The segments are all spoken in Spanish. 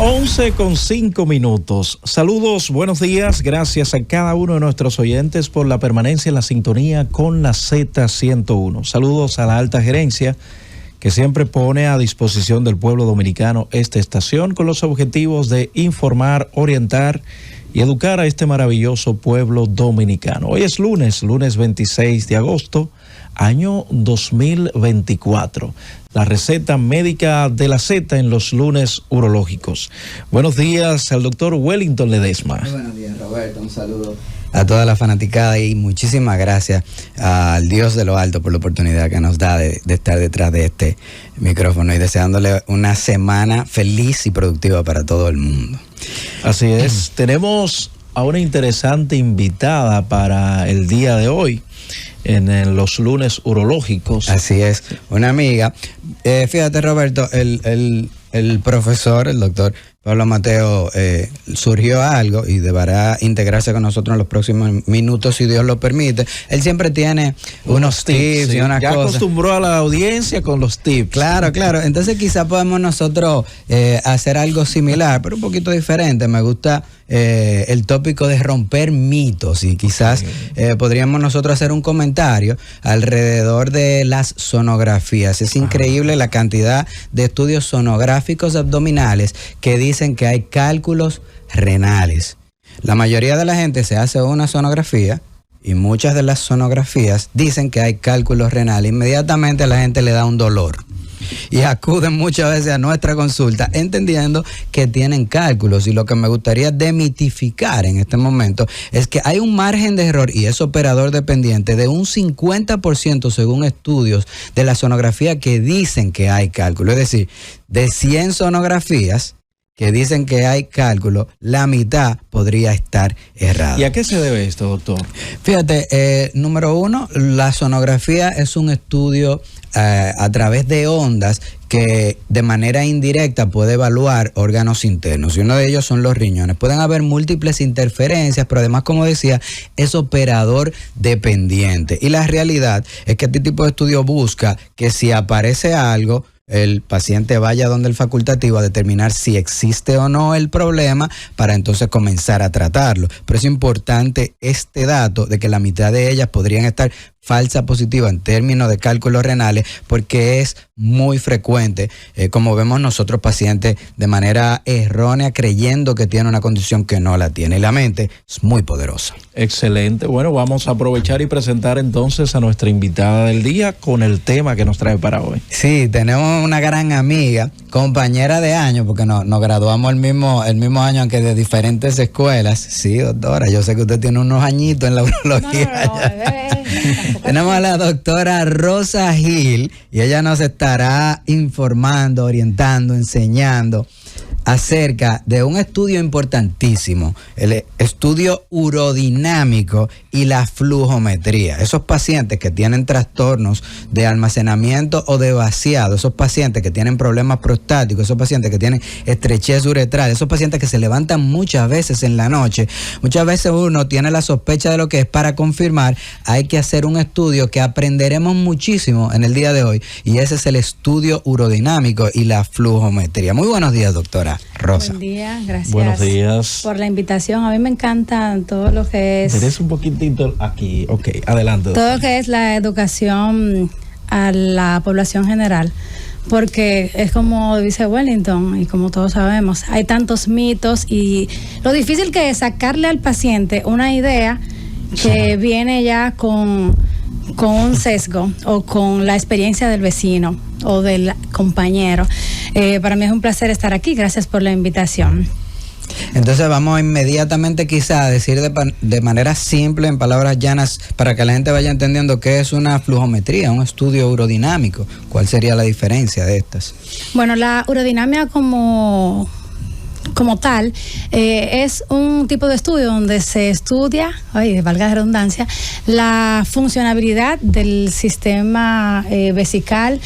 11:05. Saludos, buenos días. Gracias a cada uno de nuestros oyentes por la permanencia en la sintonía con la Z101. Saludos a la alta gerencia que siempre pone a disposición del pueblo dominicano esta estación con los objetivos de informar, orientar y educar a este maravilloso pueblo dominicano. Hoy es lunes 26 de agosto, año 2024. La receta médica de la Z en los lunes urológicos. Buenos días al doctor Wellington Ledesma. Muy buenos días, Roberto. Un saludo a toda la fanaticada y muchísimas gracias al Dios de lo alto por la oportunidad que nos da de estar detrás de este micrófono y deseándole una semana feliz y productiva para todo el mundo. Así es. Tenemos a una interesante invitada para el día de hoy en los lunes urológicos. Así es, una amiga. Fíjate, Roberto, el profesor, el doctor Pablo Mateo, surgió algo y deberá integrarse con nosotros en los próximos minutos, si Dios lo permite. Él siempre tiene unos tips sí, y unas ya cosas. Acostumbró a la audiencia con los tips. Claro. Entonces quizá podemos nosotros hacer algo similar, pero un poquito diferente. Me gusta el tópico de romper mitos y quizás podríamos nosotros hacer un comentario alrededor de las sonografías. Es increíble la cantidad de estudios sonográficos abdominales que dicen que hay cálculos renales. La mayoría de la gente se hace una sonografía y muchas de las sonografías dicen que hay cálculos renales. Inmediatamente a la gente le da un dolor y acuden muchas veces a nuestra consulta entendiendo que tienen cálculos, y lo que me gustaría demitificar en este momento es que hay un margen de error y es operador dependiente de un 50% según estudios de la sonografía que dicen que hay cálculo. Es decir, de 100 sonografías que dicen que hay cálculo, la mitad podría estar errada. ¿Y a qué se debe esto, doctor? Fíjate, número uno, la sonografía es un estudio a través de ondas que de manera indirecta puede evaluar órganos internos, y uno de ellos son los riñones. Pueden haber múltiples interferencias, pero además, como decía, es operador dependiente. Y la realidad es que este tipo de estudio busca que si aparece algo, el paciente vaya donde el facultativo a determinar si existe o no el problema para entonces comenzar a tratarlo. Pero es importante este dato de que la mitad de ellas podrían estar falsa positiva en términos de cálculos renales, porque es muy frecuente, como vemos nosotros, pacientes de manera errónea creyendo que tiene una condición que no la tiene, y la mente es muy poderosa. Excelente. Bueno, vamos a aprovechar y presentar entonces a nuestra invitada del día con el tema que nos trae para hoy. Sí, tenemos una gran amiga, compañera de año, porque nos graduamos el mismo año, aunque de diferentes escuelas. Sí, doctora, yo sé que usted tiene unos añitos en la urología. Tenemos a la doctora Rosa Gil y ella nos estará informando, orientando, enseñando acerca de un estudio importantísimo, el estudio urodinámico y la flujometría. Esos pacientes que tienen trastornos de almacenamiento o de vaciado, esos pacientes que tienen problemas prostáticos, esos pacientes que tienen estrechez uretral, esos pacientes que se levantan muchas veces en la noche, muchas veces uno tiene la sospecha de lo que es. Para confirmar, hay que hacer un estudio que aprenderemos muchísimo en el día de hoy, y ese es el estudio urodinámico y la flujometría. Muy buenos días, doctora Rosa. Buen día, gracias. Buenos días. Por la invitación. A mí me encanta todo lo que es... Eres un poquitito aquí. Ok, adelante. Todo lo que es la educación a la población general. Porque es como dice Wellington, y como todos sabemos, hay tantos mitos, y lo difícil que es sacarle al paciente una idea que viene ya con un sesgo o con la experiencia del vecino o del compañero. Para mí es un placer estar aquí. Gracias por la invitación. Entonces vamos inmediatamente quizá a decir de manera simple, en palabras llanas, para que la gente vaya entendiendo qué es una flujometría, un estudio urodinámico. ¿Cuál sería la diferencia de estas? Bueno, la urodinamia como tal, es un tipo de estudio donde se estudia, valga la redundancia, la funcionabilidad del sistema vesical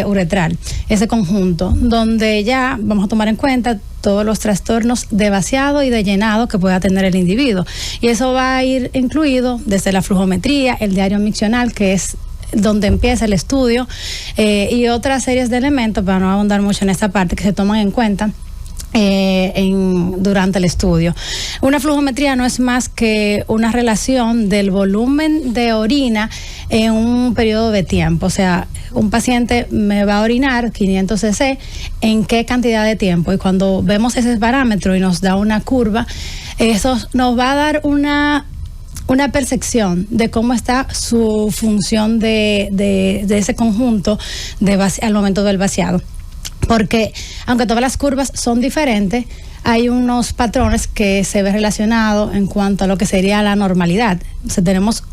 uretral, ese conjunto, donde ya vamos a tomar en cuenta todos los trastornos de vaciado y de llenado que pueda tener el individuo. Y eso va a ir incluido desde la flujometría, el diario miccional, que es donde empieza el estudio, y otras series de elementos, para no abundar mucho en esta parte, que se toman en cuenta durante el estudio. Una flujometría no es más que una relación del volumen de orina en un periodo de tiempo. O sea, un paciente me va a orinar 500 cc en qué cantidad de tiempo, y cuando vemos ese parámetro y nos da una curva, eso nos va a dar una percepción de cómo está su función de ese conjunto al momento del vaciado. Porque aunque todas las curvas son diferentes, hay unos patrones que se ven relacionados en cuanto a lo que sería la normalidad. O sea, tenemos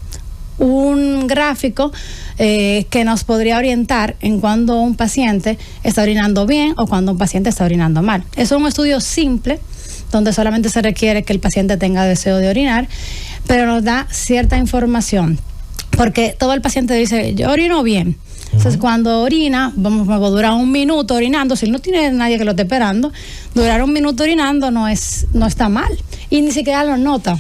un gráfico que nos podría orientar en cuando un paciente está orinando bien o cuando un paciente está orinando mal. Es un estudio simple, donde solamente se requiere que el paciente tenga deseo de orinar, pero nos da cierta información, porque todo el paciente dice, yo orino bien. Entonces, cuando orina, va a durar 1 minuto orinando. Si no tiene nadie que lo esté esperando, durar 1 minuto orinando no está mal, y ni siquiera lo nota.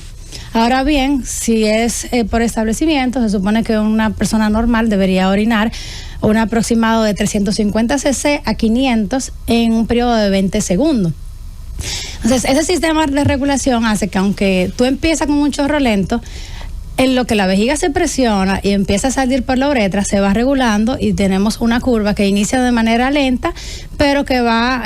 Ahora bien, si es por establecimiento, se supone que una persona normal debería orinar un aproximado de 350 cc a 500 en un periodo de 20 segundos. Entonces, ese sistema de regulación hace que, aunque tú empiezas con un chorro lento, en lo que la vejiga se presiona y empieza a salir por la uretra, se va regulando y tenemos una curva que inicia de manera lenta, pero que va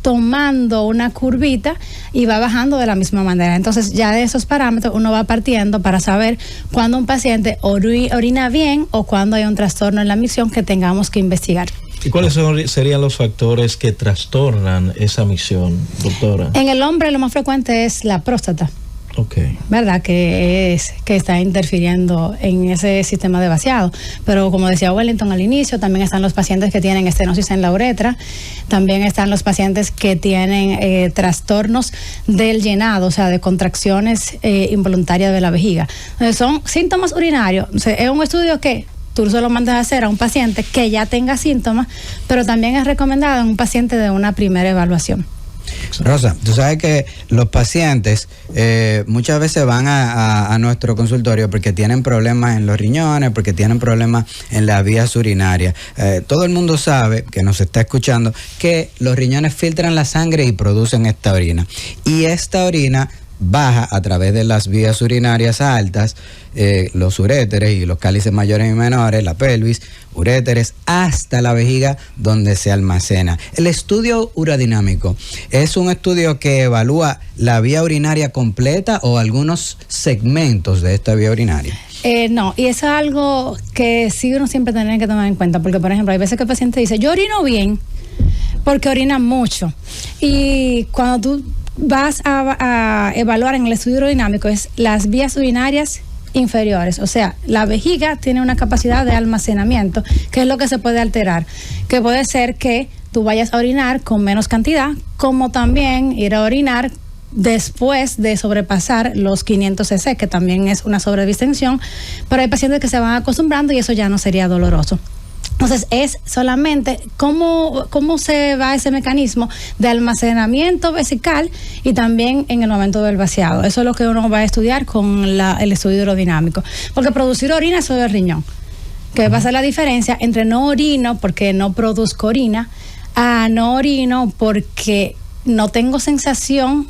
tomando una curvita y va bajando de la misma manera. Entonces, ya de esos parámetros uno va partiendo para saber cuándo un paciente orina bien o cuándo hay un trastorno en la micción que tengamos que investigar. ¿Y cuáles serían los factores que trastornan esa micción, doctora? En el hombre lo más frecuente es la próstata. Okay. ¿Verdad? Que está interfiriendo en ese sistema de vaciado. Pero como decía Wellington al inicio, también están los pacientes que tienen estenosis en la uretra, también están los pacientes que tienen trastornos del llenado, o sea, de contracciones involuntarias de la vejiga. Entonces, son síntomas urinarios. O sea, es un estudio que tú se lo mandas a hacer a un paciente que ya tenga síntomas, pero también es recomendado en un paciente de una primera evaluación. Rosa, tú sabes que los pacientes muchas veces van a nuestro consultorio porque tienen problemas en los riñones, porque tienen problemas en las vías urinarias. Todo el mundo sabe, que nos está escuchando, que los riñones filtran la sangre y producen esta orina. Y esta orina baja a través de las vías urinarias altas, los uréteres y los cálices mayores y menores, la pelvis, uréteres, hasta la vejiga donde se almacena. El estudio urodinámico es un estudio que evalúa la vía urinaria completa o algunos segmentos de esta vía urinaria. No, y eso es algo que sí uno siempre tiene que tomar en cuenta, porque por ejemplo hay veces que el paciente dice, yo orino bien, porque orina mucho, y cuando tú vas a evaluar en el estudio urodinamico es las vías urinarias inferiores, o sea, la vejiga tiene una capacidad de almacenamiento, que es lo que se puede alterar, que puede ser que tú vayas a orinar con menos cantidad, como también ir a orinar después de sobrepasar los 500 cc, que también es una sobredistensión, pero hay pacientes que se van acostumbrando y eso ya no sería doloroso. Entonces, es solamente cómo se va ese mecanismo de almacenamiento vesical y también en el momento del vaciado. Eso es lo que uno va a estudiar con el estudio hidrodinámico. Porque producir orina es sobre el riñón. ¿Qué va a ser la diferencia entre no orino porque no produzco orina a no orino porque no tengo sensación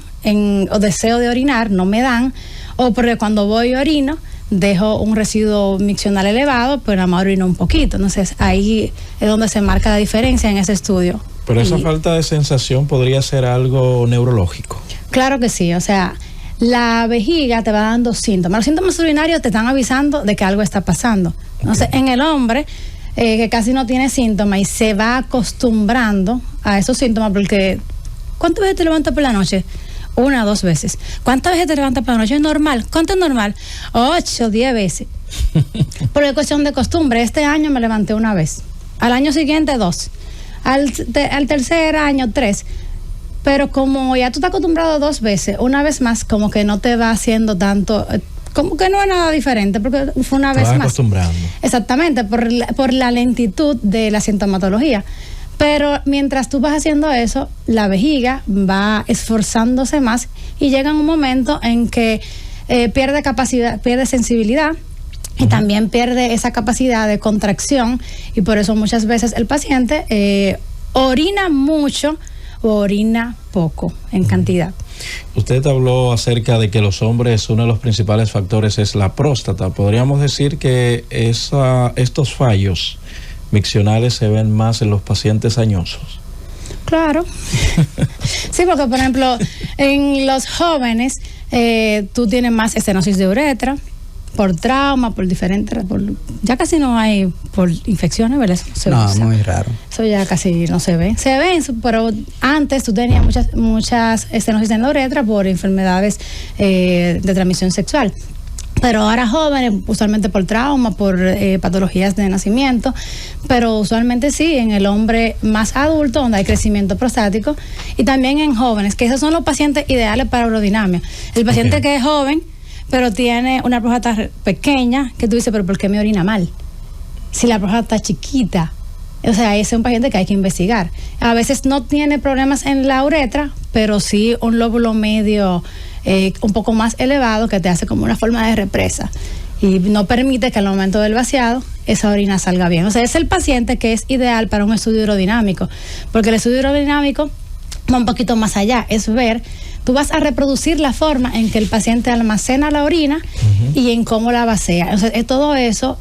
o deseo de orinar, no me dan, o porque cuando voy y orino dejo un residuo miccional elevado, pero nada más orino un poquito? Entonces ahí es donde se marca la diferencia en ese estudio. Pero esa falta de sensación podría ser algo neurológico. Claro que sí, o sea, la vejiga te va dando síntomas. Los síntomas urinarios te están avisando de que algo está pasando. Entonces, en el hombre que casi no tiene síntomas y se va acostumbrando a esos síntomas, porque ¿cuántas veces te levantas por la noche? 1 o 2 veces. ¿Cuántas veces te levantas por la noche? ¿Es normal? ¿Cuánto es normal? 8, 10 veces. Por cuestión de costumbre. Este año me levanté 1 vez. Al año siguiente 2. Al tercer año 3. Pero como ya tú estás acostumbrado 2 veces, 1 vez más, como que no te va haciendo tanto, como que no es nada diferente, porque fue 1 vez más. Acostumbrando. Exactamente, por la lentitud de la sintomatología. Pero mientras tú vas haciendo eso, la vejiga va esforzándose más y llega un momento en que pierde capacidad, pierde sensibilidad y también pierde esa capacidad de contracción, y por eso muchas veces el paciente orina mucho orina poco en cantidad. Usted habló acerca de que los hombres, uno de los principales factores es la próstata. ¿Podríamos decir que estos fallos miccionales se ven más en los pacientes añosos? Claro. Sí, porque por ejemplo, en los jóvenes tú tienes más estenosis de uretra por trauma, por diferentes, ya casi no hay por infecciones, ¿verdad? Eso no se usa. Muy raro. Eso ya casi no se ve. Se ven, pero antes tú tenías muchas estenosis en la uretra por enfermedades de transmisión sexual. Pero ahora jóvenes, usualmente por trauma, por patologías de nacimiento, pero usualmente sí, en el hombre más adulto, donde hay crecimiento prostático, y también en jóvenes, que esos son los pacientes ideales para urodinamia. El paciente que es joven, pero tiene una próstata pequeña, que tú dices, pero ¿por qué me orina mal? Si la próstata está chiquita. O sea, ese es un paciente que hay que investigar. A veces no tiene problemas en la uretra, pero sí un lóbulo medio un poco más elevado que te hace como una forma de represa y no permite que al momento del vaciado esa orina salga bien. O sea, es el paciente que es ideal para un estudio urodinamico, porque el estudio urodinamico va un poquito más allá, es ver, tú vas a reproducir la forma en que el paciente almacena la orina y en cómo la vacía. O sea, todo eso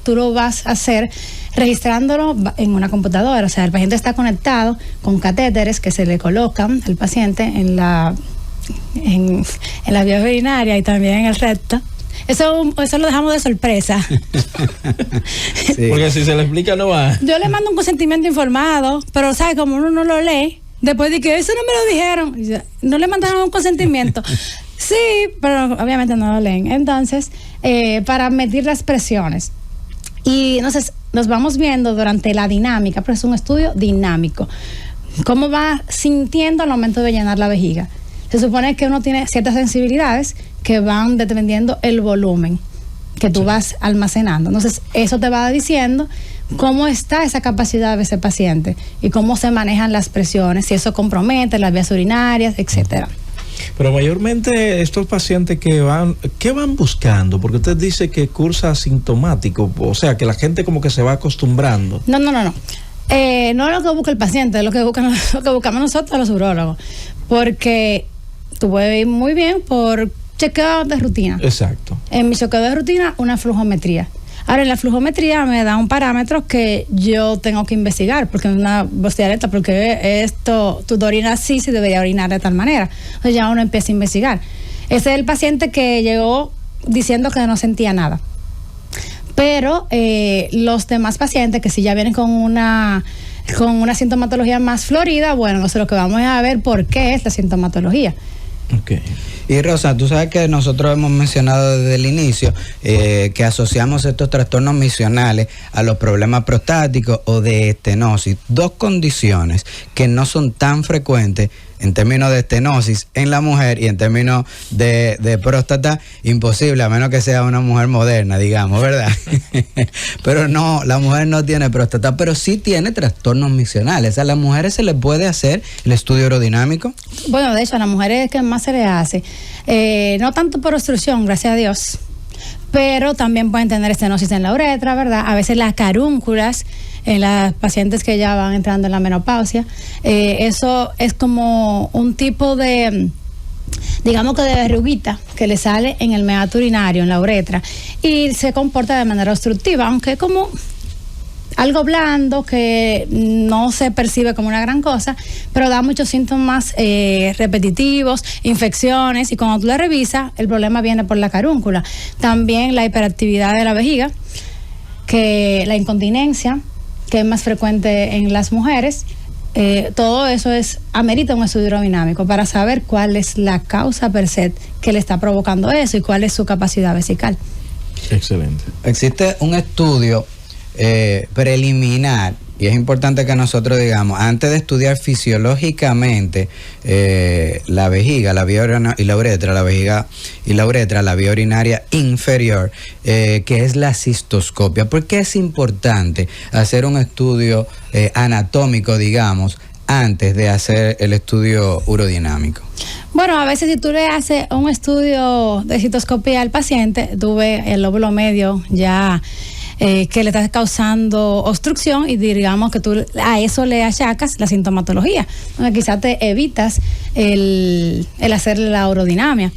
tú lo vas a hacer registrándolo en una computadora. O sea, el paciente está conectado con catéteres que se le colocan al paciente en la vía urinaria y también en el recto. Eso lo dejamos de sorpresa. Sí. Porque si se le explica no va. Yo le mando un consentimiento informado, pero ¿sabes? Como uno no lo lee, después de que eso no me lo dijeron, no le mandaron un consentimiento. Sí, pero obviamente no lo leen. Entonces, para medir las presiones. Y entonces nos vamos viendo durante la dinámica, pero es un estudio dinámico. ¿Cómo va sintiendo al momento de llenar la vejiga? Se supone que uno tiene ciertas sensibilidades que van dependiendo el volumen que tú vas almacenando. Entonces, eso te va diciendo cómo está esa capacidad de ese paciente y cómo se manejan las presiones, si eso compromete las vías urinarias, etcétera. Pero mayormente estos pacientes ¿qué van buscando? Porque usted dice que cursa asintomático, o sea, que la gente como que se va acostumbrando. No. No es lo que busca el paciente, es lo que buscamos nosotros los urólogos. Porque tú puedes ir muy bien por chequeo de rutina. Exacto. En mi chequeo de rutina, una flujometría. Ahora, en la flujometría me da un parámetro que yo tengo que investigar, porque es una bestialeta, porque tu orina así se debería orinar de tal manera. Entonces ya uno empieza a investigar. Ese es el paciente que llegó diciendo que no sentía nada. Pero los demás pacientes que sí ya vienen con una sintomatología más florida, bueno, nosotros lo que vamos a ver por qué es la sintomatología. Okay. Y Rosa, tú sabes que nosotros hemos mencionado desde el inicio que asociamos estos trastornos miccionales a los problemas prostáticos o de estenosis, dos condiciones que no son tan frecuentes en términos de estenosis en la mujer y en términos de próstata, imposible, a menos que sea una mujer moderna, digamos, ¿verdad? Pero no, la mujer no tiene próstata, pero sí tiene trastornos miccionales. ¿A las mujeres se les puede hacer el estudio aerodinámico? Bueno, de hecho, a las mujeres es que más se les hace. No tanto por obstrucción, gracias a Dios, pero también pueden tener estenosis en la uretra, ¿verdad? A veces las carúnculas en las pacientes que ya van entrando en la menopausia. Eso es como un tipo de, digamos que de verruguita que le sale en el meato urinario, en la uretra, y se comporta de manera obstructiva, aunque es como algo blando que no se percibe como una gran cosa, pero da muchos síntomas repetitivos, infecciones, y cuando tú la revisas, el problema viene por la carúncula. También la hiperactividad de la vejiga, que la incontinencia, que es más frecuente en las mujeres. Todo eso amerita un estudio aerodinámico para saber cuál es la causa per se que le está provocando eso y cuál es su capacidad vesical. Excelente. Existe un estudio preliminar, y es importante que nosotros digamos, antes de estudiar fisiológicamente la vejiga, la vía y la uretra, la vejiga y la uretra, la vía urinaria inferior, que es la cistoscopia. ¿Por qué es importante hacer un estudio anatómico, digamos, antes de hacer el estudio urodinámico? Bueno, a veces si tú le haces un estudio de cistoscopia al paciente, tú ves el lóbulo medio ya que le está causando obstrucción y digamos que tú a eso le achacas la sintomatología. Entonces, quizás te evitas el hacer la urodinamia.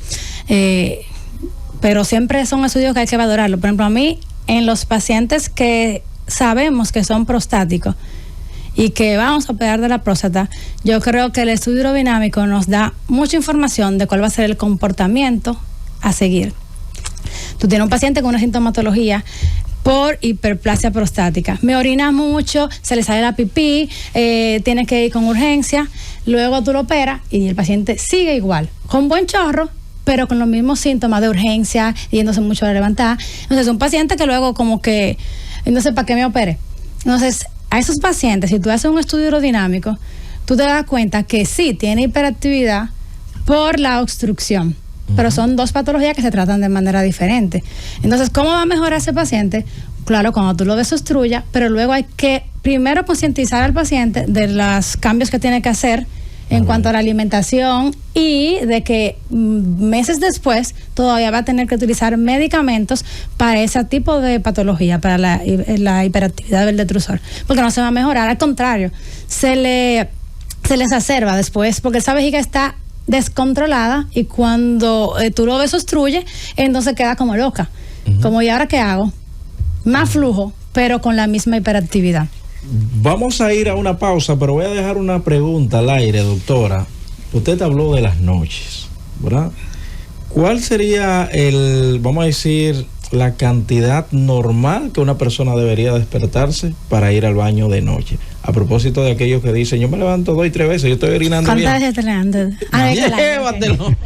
Pero siempre son estudios que hay que valorarlo. Por ejemplo, a mí, en los pacientes que sabemos que son prostáticos y que vamos a operar de la próstata, yo creo que el estudio urodinámico nos da mucha información de cuál va a ser el comportamiento a seguir. Tú tienes un paciente con una sintomatología por hiperplasia prostática. Me orina mucho, se le sale la pipí, tiene que ir con urgencia, luego tú lo operas y el paciente sigue igual, con buen chorro, pero con los mismos síntomas de urgencia, yéndose mucho a levantar. Entonces, un paciente que luego como que, entonces, ¿para qué me opere? Entonces, a esos pacientes, si tú haces un estudio urodinámico, tú te das cuenta que sí, tiene hiperactividad por la obstrucción, pero son dos patologías que se tratan de manera diferente. Entonces, ¿cómo va a mejorar ese paciente? Claro, cuando tú lo desobstruyas, pero luego hay que primero concientizar al paciente de los cambios que tiene que hacer en cuanto a la alimentación y de que meses después todavía va a tener que utilizar medicamentos para ese tipo de patología, para la hiperactividad del detrusor, porque no se va a mejorar, al contrario, se le exacerba después, porque esa vejiga está descontrolada y cuando tú lo desobstruyes, entonces queda como loca, como ¿y ahora qué hago? Más flujo, pero con la misma hiperactividad. Vamos a ir a una pausa, pero voy a dejar una pregunta al aire, doctora. Usted habló de las noches, ¿verdad? ¿Cuál sería vamos a decir, la cantidad normal que una persona debería despertarse para ir al baño de noche? A propósito de aquellos que dicen, yo me levanto 2 y 3 veces, yo estoy orinando bien. ¿Cuántas veces te levantas? Llévatelo.